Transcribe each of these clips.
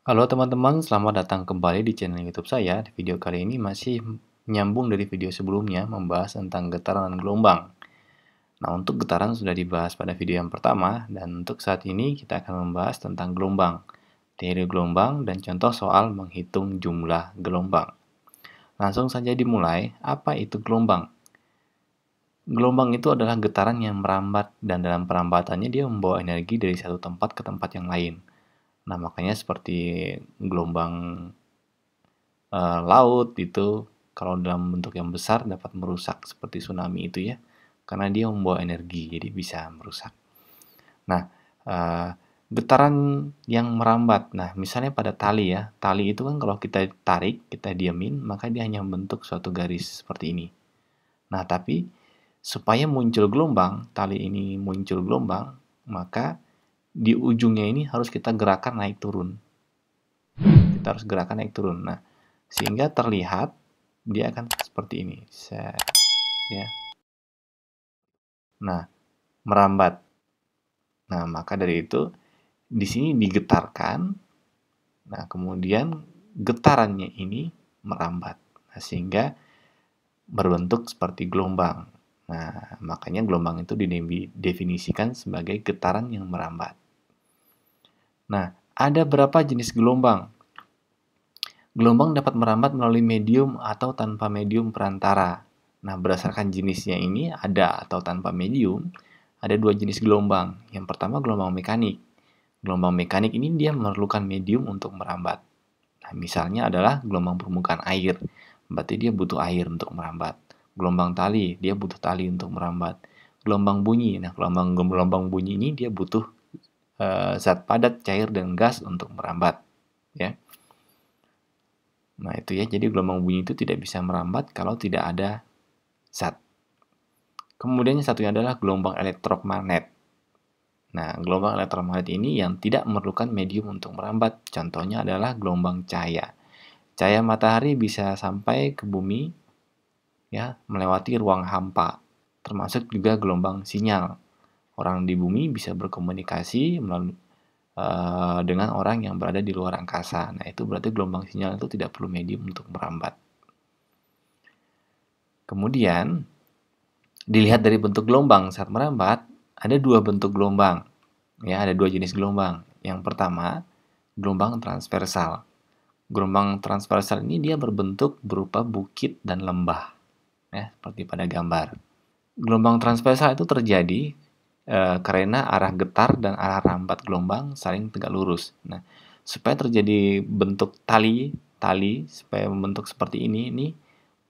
Halo teman-teman, selamat datang kembali di channel YouTube saya. Di video kali ini masih menyambung dari video sebelumnya membahas tentang getaran dan gelombang. Nah, untuk getaran sudah dibahas pada video yang pertama, dan untuk saat ini kita akan membahas tentang gelombang, teori gelombang, dan contoh soal menghitung jumlah gelombang. Langsung saja dimulai, apa itu gelombang? Gelombang itu adalah getaran yang merambat, dan dalam perambatannya dia membawa energi dari satu tempat ke tempat yang lain. Nah, makanya seperti gelombang laut itu kalau dalam bentuk yang besar dapat merusak seperti tsunami itu ya, karena dia membawa energi, jadi bisa merusak. Nah, eee, getaran yang merambat, nah misalnya pada tali ya, tali itu kan kalau kita tarik, kita diamin, maka dia hanya membentuk suatu garis seperti ini. Nah, tapi supaya muncul gelombang, tali ini muncul gelombang, maka di ujungnya ini harus kita gerakan naik turun. Kita harus gerakan naik turun. Nah, sehingga terlihat dia akan seperti ini. Set, ya. Nah, merambat. Nah, maka dari itu di sini digetarkan. Nah, kemudian getarannya ini merambat. Nah, sehingga berbentuk seperti gelombang. Nah, makanya gelombang itu didefinisikan sebagai getaran yang merambat. Nah, ada berapa jenis gelombang? Gelombang dapat merambat melalui medium atau tanpa medium perantara. Nah, berdasarkan jenisnya ini ada atau tanpa medium, ada dua jenis gelombang. Yang pertama gelombang mekanik. Gelombang mekanik ini dia memerlukan medium untuk merambat. Nah, misalnya adalah gelombang permukaan air. Berarti dia butuh air untuk merambat. Gelombang tali, dia butuh tali untuk merambat. Gelombang bunyi. Nah, gelombang bunyi ini dia butuh zat padat, cair, dan gas untuk merambat. Ya. Nah, itu ya. Jadi gelombang bunyi itu tidak bisa merambat kalau tidak ada zat. Kemudian yang satunya adalah gelombang elektromagnet. Nah, gelombang elektromagnet ini yang tidak memerlukan medium untuk merambat. Contohnya adalah gelombang cahaya. Cahaya matahari bisa sampai ke bumi ya, melewati ruang hampa. Termasuk juga gelombang sinyal. Orang di bumi bisa berkomunikasi melalui dengan orang yang berada di luar angkasa. Nah, itu berarti gelombang sinyal itu tidak perlu medium untuk merambat. Kemudian, dilihat dari bentuk gelombang saat merambat, ada dua bentuk gelombang. Ya, ada dua jenis gelombang. Yang pertama, gelombang transversal. Gelombang transversal ini dia berbentuk berupa bukit dan lembah, ya, seperti pada gambar. Gelombang transversal itu terjadi karena arah getar dan arah rambat gelombang saling tegak lurus. Nah, supaya terjadi bentuk tali supaya membentuk seperti ini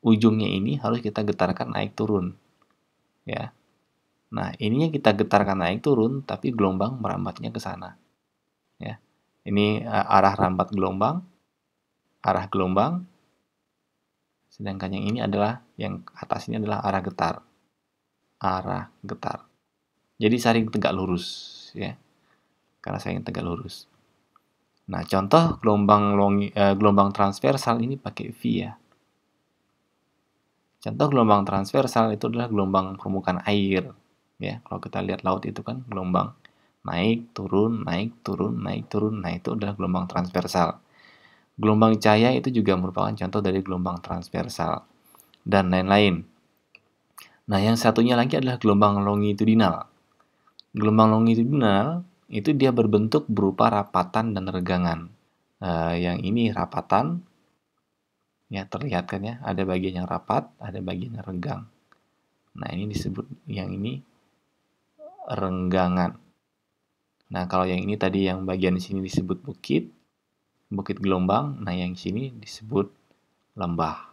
ujungnya ini harus kita getarkan naik turun, ya. Nah, ininya kita getarkan naik turun, tapi gelombang merambatnya ke sana, ya. Ini arah rambat gelombang, arah gelombang, sedangkan yang ini adalah yang atas ini adalah arah getar, arah getar. Jadi saling tegak lurus, ya, karena saling tegak lurus. Nah, contoh gelombang transversal ini pakai V ya. Contoh gelombang transversal itu adalah gelombang permukaan air. Ya, kalau kita lihat laut itu kan gelombang naik, turun, naik, turun, naik, turun. Nah, itu adalah gelombang transversal. Gelombang cahaya itu juga merupakan contoh dari gelombang transversal dan lain-lain. Nah, yang satunya lagi adalah gelombang longitudinal. Gelombang longitudinal itu dia berbentuk berupa rapatan dan regangan. Yang ini rapatan, ya terlihat kan ya, ada bagian yang rapat, ada bagian yang renggang. Nah, ini disebut yang ini renggangan. Nah, kalau yang ini tadi yang bagian sini disebut bukit, bukit gelombang. Nah, yang sini disebut lembah.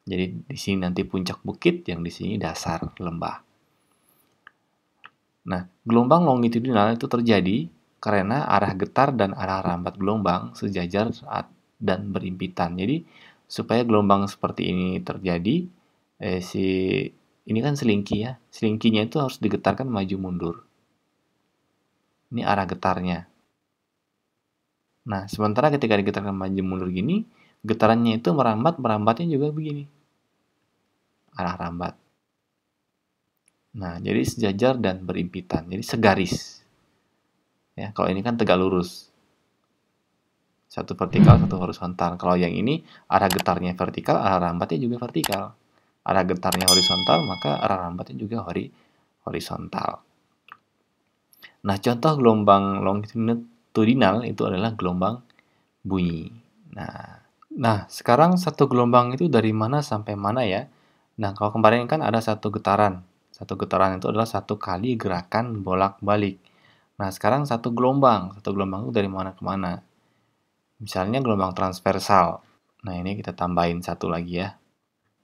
Jadi di sini nanti puncak bukit, yang di sini dasar lembah. Nah, gelombang longitudinal itu terjadi karena arah getar dan arah rambat gelombang sejajar dan berimpitan. Jadi, supaya gelombang seperti ini terjadi, ini kan selingki ya. Selingkinya itu harus digetarkan maju mundur. Ini arah getarnya. Nah, sementara ketika digetarkan maju mundur gini, getarannya itu merambatnya juga begini. Arah rambat. Nah, jadi sejajar dan berimpitan. Jadi segaris. Ya, kalau ini kan tegak lurus. Satu vertikal, satu horizontal. Kalau yang ini arah getarnya vertikal, arah rambatnya juga vertikal. Arah getarnya horizontal, maka arah rambatnya juga horizontal. Nah, contoh gelombang longitudinal itu adalah gelombang bunyi. Nah, sekarang satu gelombang itu dari mana sampai mana ya? Nah, kalau kemarin kan ada satu getaran. Satu getaran itu adalah satu kali gerakan bolak-balik. Nah, sekarang satu gelombang. Satu gelombang itu dari mana ke mana? Misalnya gelombang transversal. Nah, ini kita tambahin satu lagi ya.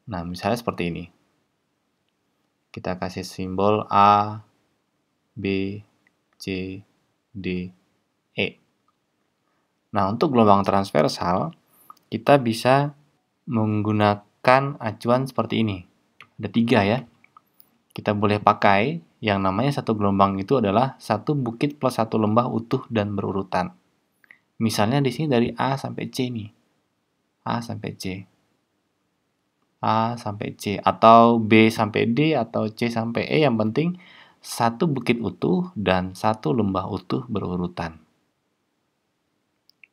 Nah, misalnya seperti ini. Kita kasih simbol A, B, C, D, E. Nah, untuk gelombang transversal, kita bisa menggunakan acuan seperti ini. Ada 3 ya. Kita boleh pakai yang namanya satu gelombang itu adalah satu bukit plus satu lembah utuh dan berurutan. Misalnya di sini dari A sampai C nih. A sampai C. A sampai C. Atau B sampai D atau C sampai E. Yang penting satu bukit utuh dan satu lembah utuh berurutan.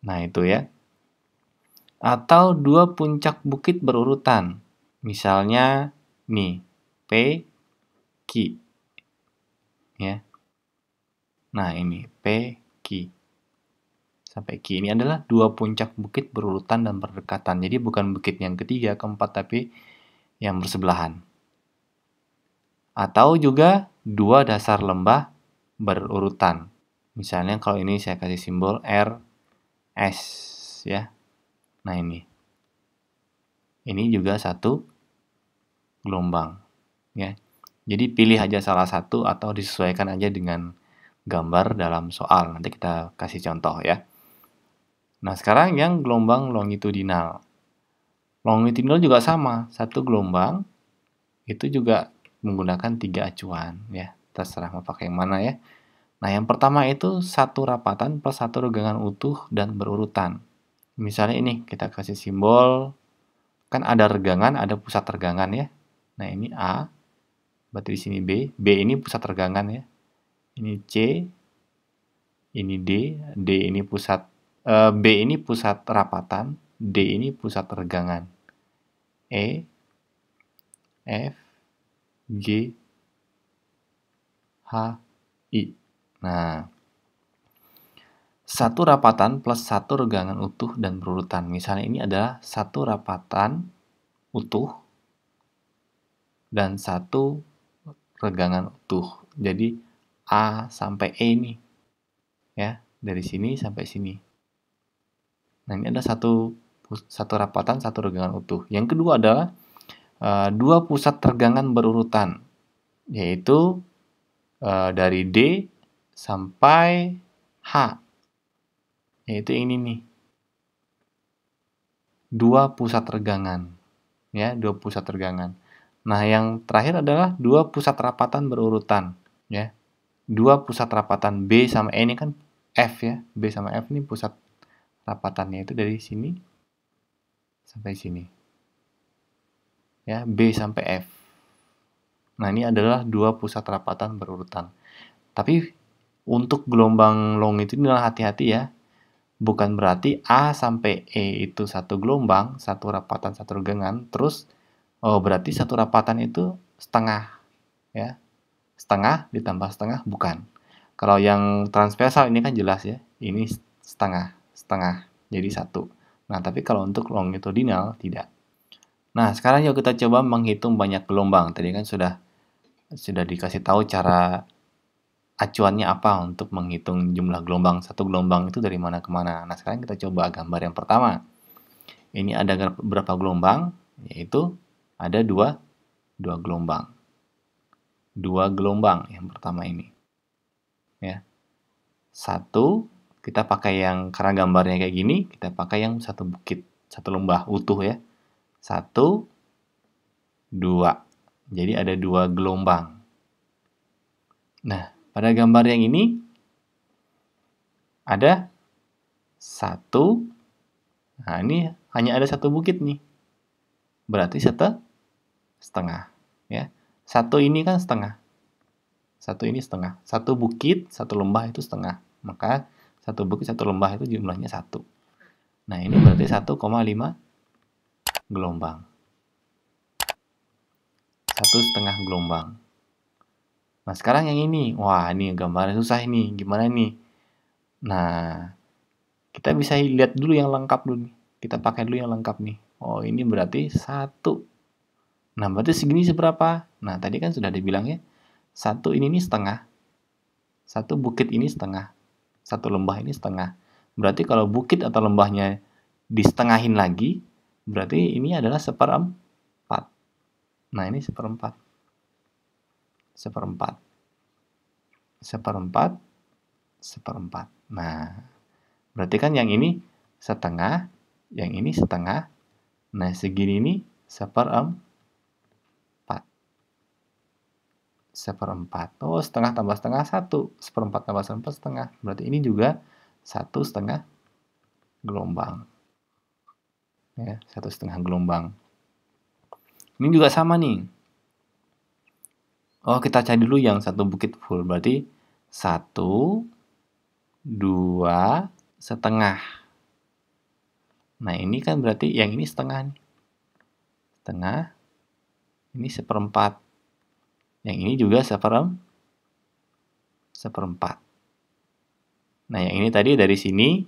Nah, itu ya. Atau dua puncak bukit berurutan. Misalnya nih, P, Q. Ya. Nah, ini P, Q. Sampai Q ini adalah dua puncak bukit berurutan dan berdekatan. Jadi bukan bukit yang ketiga, keempat, tapi yang bersebelahan. Atau juga dua dasar lembah berurutan. Misalnya kalau ini saya kasih simbol R, S ya. Nah, ini. Ini juga satu gelombang ya. Jadi pilih aja salah satu atau disesuaikan aja dengan gambar dalam soal. Nanti kita kasih contoh ya. Nah, sekarang yang gelombang longitudinal. Longitudinal juga sama, satu gelombang itu juga menggunakan 3 acuan ya. Terserah mau pakai yang mana ya. Nah, yang pertama itu satu rapatan plus satu regangan utuh dan berurutan. Misalnya ini kita kasih simbol, kan ada regangan, ada pusat regangan ya. Nah, ini A, berarti di sini B. B ini pusat regangan ya. Ini C, ini D ini pusat B ini pusat rapatan, D ini pusat regangan. E, F, G, H, I. Nah, satu rapatan plus satu regangan utuh dan berurutan. Misalnya ini adalah satu rapatan utuh dan satu regangan utuh. Jadi A sampai E ini ya, dari sini sampai sini. Nah, ini ada satu rapatan, satu regangan utuh. Yang kedua adalah dua pusat regangan berurutan, yaitu dari D sampai H, yaitu ini nih. Dua pusat regangan. Ya, dua pusat regangan. Nah, yang terakhir adalah dua pusat rapatan berurutan, ya. Dua pusat rapatan B sama E ini kan F ya. B sama F ini pusat rapatannya itu dari sini sampai sini. Ya, B sampai F. Nah, ini adalah dua pusat rapatan berurutan. Tapi untuk gelombang longitudinal hati-hati ya. Bukan berarti A sampai E itu satu gelombang, satu rapatan, satu regangan, terus berarti satu rapatan itu setengah ya. Setengah ditambah setengah bukan. Kalau yang transversal ini kan jelas ya. Ini setengah, setengah jadi satu. Nah, tapi kalau untuk longitudinal tidak. Nah, sekarang yuk kita coba menghitung banyak gelombang. Tadi kan sudah dikasih tahu cara acuannya apa untuk menghitung jumlah gelombang. Satu gelombang itu dari mana ke mana. Nah, sekarang kita coba gambar yang pertama. Ini ada berapa gelombang? Yaitu ada dua gelombang. Dua gelombang yang pertama ini. Ya. Satu, kita pakai yang, karena gambarnya kayak gini, kita pakai yang satu bukit, satu lembah utuh ya. Satu, dua. Jadi ada dua gelombang. Nah, pada gambar yang ini ada satu. Nah, ini hanya ada satu bukit nih. Berarti setengah. Ya. Satu ini kan setengah. Satu ini setengah. Satu bukit, satu lembah itu setengah. Maka satu bukit, satu lembah itu jumlahnya satu. Nah, ini berarti 1,5 gelombang. 1,5 gelombang. Nah, sekarang yang ini. Wah, ini gambarnya susah ini. Gimana nih? Nah, kita bisa lihat dulu yang lengkap dulu nih. Kita pakai dulu yang lengkap nih. Oh, ini berarti 1. Nah, berarti segini seberapa? Nah, tadi kan sudah dibilang ya. 1 ini nih setengah. 1 bukit ini setengah. 1 lembah ini setengah. Berarti kalau bukit atau lembahnya disetengahin lagi, berarti ini adalah 1/4. Nah, ini 1/4. 1/4. 1/4. 1/4. Nah, berarti kan yang ini setengah, yang ini setengah. Nah, segini ini 1/4. 1/4. Oh, setengah tambah setengah 1. 1/4 tambah 1/4 setengah. Berarti ini juga 1,5 gelombang. Ya, 1,5 gelombang. Ini juga sama nih. Oh, kita cari dulu yang satu bukit full. Berarti 1, 2, setengah. Nah, ini kan berarti yang ini setengah nih. Setengah. Ini 1/4. Yang ini juga 1/4. Nah, yang ini tadi dari sini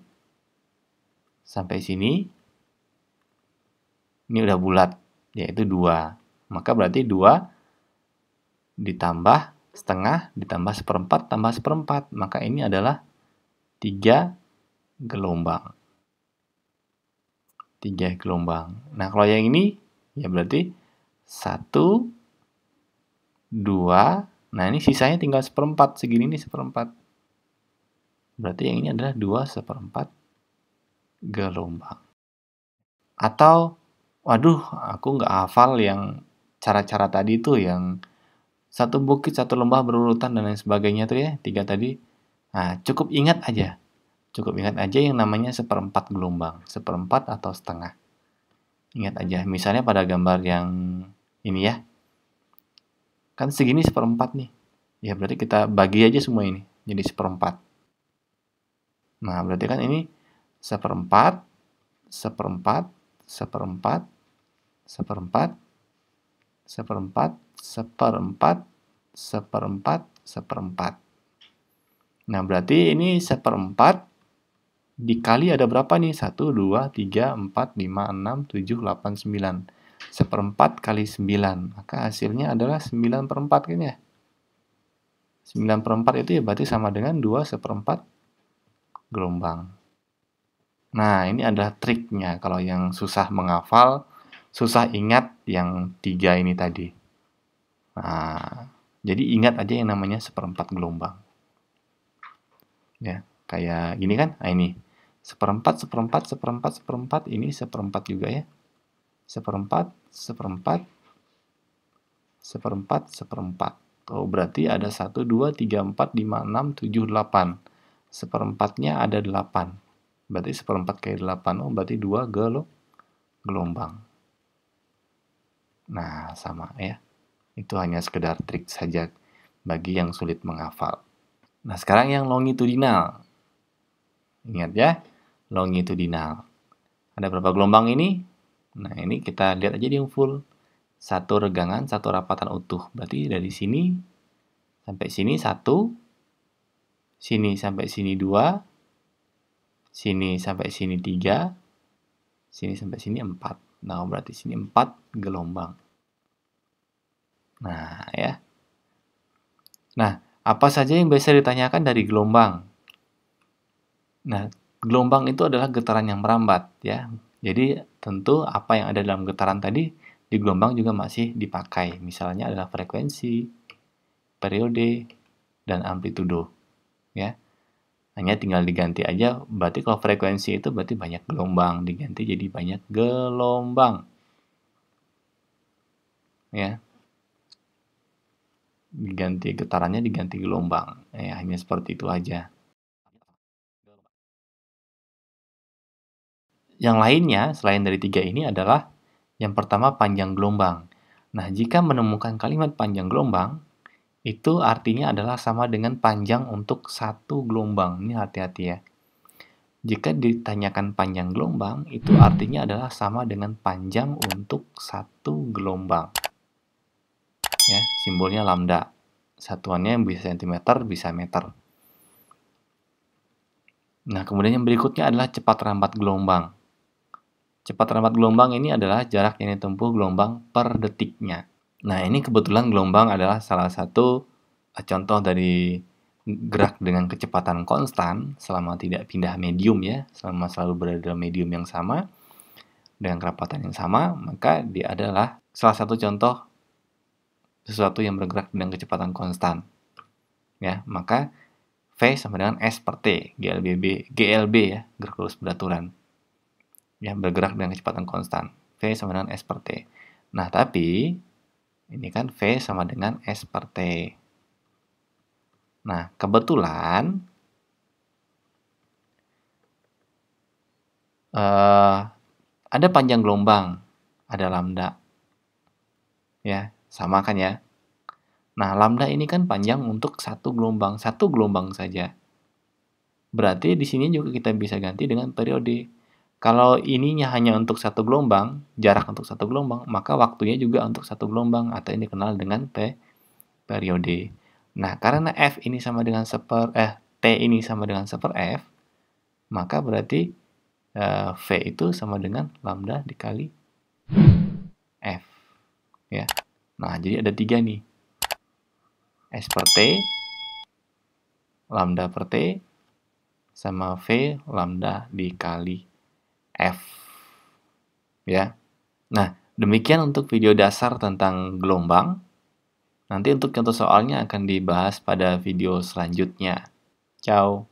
sampai sini. Ini udah bulat, yaitu 2. Maka berarti 2 ditambah setengah ditambah 1/4 tambah 1/4. Maka ini adalah 3 gelombang. 3 gelombang. Nah, kalau yang ini, ya berarti 1, 2. Nah, ini sisanya tinggal 1/4. Segini nih 1/4. Berarti yang ini adalah 2/4 gelombang. Atau, waduh, aku nggak hafal yang cara-cara tadi tuh, yang satu bukit, satu lembah berurutan, dan lain sebagainya tuh ya, 3 tadi. Nah, cukup ingat aja. Cukup ingat aja yang namanya 1/4 gelombang. 1/4 atau setengah. Ingat aja. Misalnya pada gambar yang ini ya. Kan segini 1/4 nih. Ya, berarti kita bagi aja semua ini. Jadi 1/4. Nah, berarti kan ini 1/4, 1/4, 1/4, 1/4, 1/4, 1/4, 1/4, 1/4. Nah, berarti ini 1/4 dikali ada berapa nih? 1, 2, 3, 4, 5, 6, 7, 8, 9. 1/4 kali 9. Maka hasilnya adalah 9/4 kan ya? 9/4 itu ya berarti sama dengan 2/4 gelombang. Nah, ini adalah triknya kalau yang susah menghafal, susah ingat yang 3 ini tadi. Nah, jadi ingat aja yang namanya 1/4 gelombang. Ya, kayak gini kan? Nah, ini 1/4, 1/4, 1/4, 1/4, ini 1/4 juga ya. 1/4, 1/4, 1/4, 1/4. Oh, berarti ada 1, 2, 3, 4, 5, 6, 7, 8. 1/4-nya ada 8. Berarti 1/4 kali 8. Oh, berarti 2 gelombang. Nah, sama ya. Itu hanya sekedar trik saja bagi yang sulit menghafal. Nah, sekarang yang longitudinal. Ingat ya, longitudinal. Ada berapa gelombang ini? Nah, ini kita lihat aja yang full. 1 regangan, 1 rapatan utuh. Berarti dari sini sampai sini 1, sini sampai sini 2, sini sampai sini 3, sini sampai sini 4. Nah, berarti sini 4 gelombang. Nah, ya. Nah, apa saja yang bisa ditanyakan dari gelombang? Nah, gelombang itu adalah getaran yang merambat ya. Jadi, tentu apa yang ada dalam getaran tadi di gelombang juga masih dipakai. Misalnya adalah frekuensi, periode, dan amplitudo ya. Hanya tinggal diganti aja. Berarti kalau frekuensi itu berarti banyak gelombang, diganti jadi banyak gelombang. Ya. Diganti getarannya, diganti gelombang. Ya, hanya seperti itu aja. Yang lainnya selain dari 3 ini adalah yang pertama panjang gelombang. Nah, jika menemukan kalimat panjang gelombang, itu artinya adalah sama dengan panjang untuk 1 gelombang. Ini hati-hati ya. Jika ditanyakan panjang gelombang, itu artinya adalah sama dengan panjang untuk satu gelombang. Ya, simbolnya lambda. Satuannya bisa cm, bisa meter. Nah, kemudian yang berikutnya adalah cepat rambat gelombang. Cepat rambat gelombang ini adalah jarak yang ditempuh gelombang per detiknya. Nah, ini kebetulan gelombang adalah salah satu contoh dari gerak dengan kecepatan konstan selama tidak pindah medium ya, selama selalu berada dalam medium yang sama dengan kerapatan yang sama, maka dia adalah salah satu contoh sesuatu yang bergerak dengan kecepatan konstan. Ya, maka V sama dengan S per T, GLB ya, gerak lurus beraturan. Ya, bergerak dengan kecepatan konstan. V sama dengan S per T. Nah, tapi ini kan V sama dengan S per T. Nah, kebetulan ada panjang gelombang, ada lambda. Ya, sama kan ya? Nah, lambda ini kan panjang untuk satu gelombang saja. Berarti di sini juga kita bisa ganti dengan periode. Kalau ininya hanya untuk satu gelombang, jarak untuk satu gelombang, maka waktunya juga untuk satu gelombang atau ini dikenal dengan periode. Nah, karena F ini sama dengan T ini sama dengan 1/F, maka berarti V itu sama dengan lambda dikali F. Ya. Nah, jadi ada 3 nih. S per T, lambda per T, sama V lambda dikali F. Ya. Nah, demikian untuk video dasar tentang gelombang. Nanti untuk contoh soalnya akan dibahas pada video selanjutnya. Ciao.